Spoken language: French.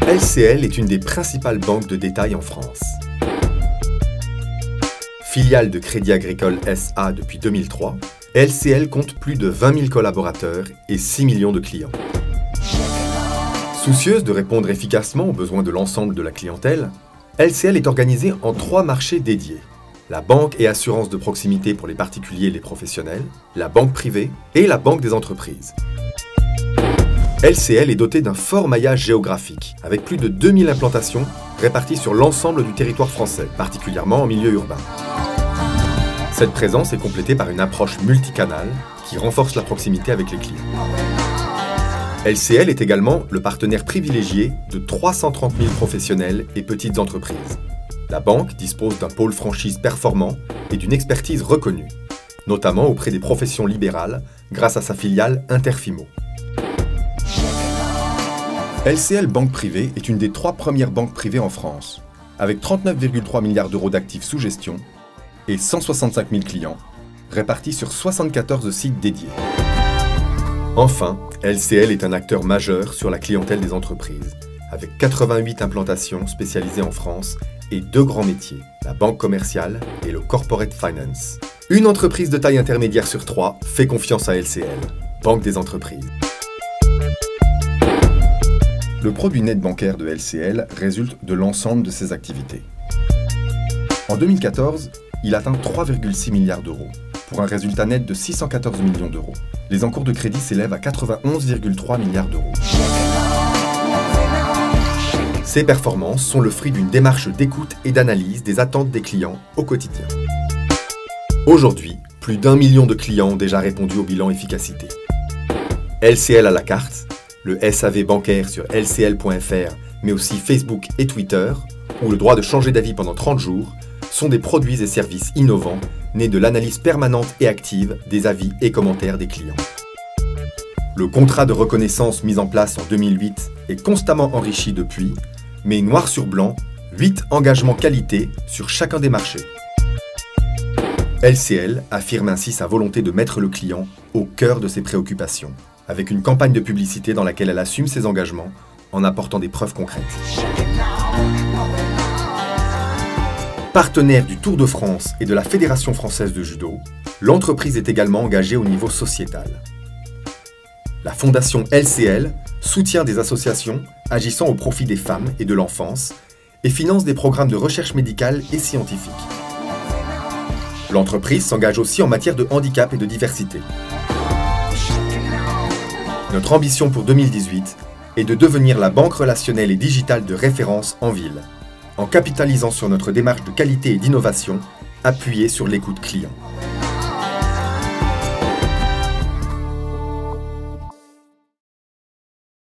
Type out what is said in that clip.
LCL est une des principales banques de détail en France. Filiale de Crédit Agricole SA depuis 2003, LCL compte plus de 20 000 collaborateurs et 6 millions de clients. Soucieuse de répondre efficacement aux besoins de l'ensemble de la clientèle, LCL est organisée en 3 marchés dédiés. La banque et assurance de proximité pour les particuliers et les professionnels, la banque privée et la banque des entreprises. LCL est dotée d'un fort maillage géographique, avec plus de 2000 implantations réparties sur l'ensemble du territoire français, particulièrement en milieu urbain. Cette présence est complétée par une approche multicanale qui renforce la proximité avec les clients. LCL est également le partenaire privilégié de 330 000 professionnels et petites entreprises. La banque dispose d'un pôle franchise performant et d'une expertise reconnue, notamment auprès des professions libérales grâce à sa filiale Interfimo. LCL Banque Privée est une des 3 premières banques privées en France, avec 39,3 milliards d'euros d'actifs sous gestion et 165 000 clients, répartis sur 74 sites dédiés. Enfin, LCL est un acteur majeur sur la clientèle des entreprises, avec 88 implantations spécialisées en France et 2 grands métiers, la banque commerciale et le corporate finance. Une entreprise de taille intermédiaire sur 3 fait confiance à LCL, banque des entreprises. Le produit net bancaire de LCL résulte de l'ensemble de ses activités. En 2014, il atteint 3,6 milliards d'euros, pour un résultat net de 614 millions d'euros. Les encours de crédit s'élèvent à 91,3 milliards d'euros. Ces performances sont le fruit d'une démarche d'écoute et d'analyse des attentes des clients au quotidien. Aujourd'hui, plus d'1 million de clients ont déjà répondu au bilan efficacité. LCL à la carte, le SAV bancaire sur lcl.fr, mais aussi Facebook et Twitter, ou le droit de changer d'avis pendant 30 jours, sont des produits et services innovants nés de l'analyse permanente et active des avis et commentaires des clients. Le contrat de reconnaissance mis en place en 2008 est constamment enrichi depuis, mais noir sur blanc, 8 engagements qualité sur chacun des marchés. LCL affirme ainsi sa volonté de mettre le client au cœur de ses préoccupations, avec une campagne de publicité dans laquelle elle assume ses engagements en apportant des preuves concrètes. Partenaire du Tour de France et de la Fédération française de judo, l'entreprise est également engagée au niveau sociétal. La fondation LCL soutient des associations agissant au profit des femmes et de l'enfance et finance des programmes de recherche médicale et scientifique. L'entreprise s'engage aussi en matière de handicap et de diversité. Notre ambition pour 2018 est de devenir la banque relationnelle et digitale de référence en ville, en capitalisant sur notre démarche de qualité et d'innovation appuyée sur l'écoute client.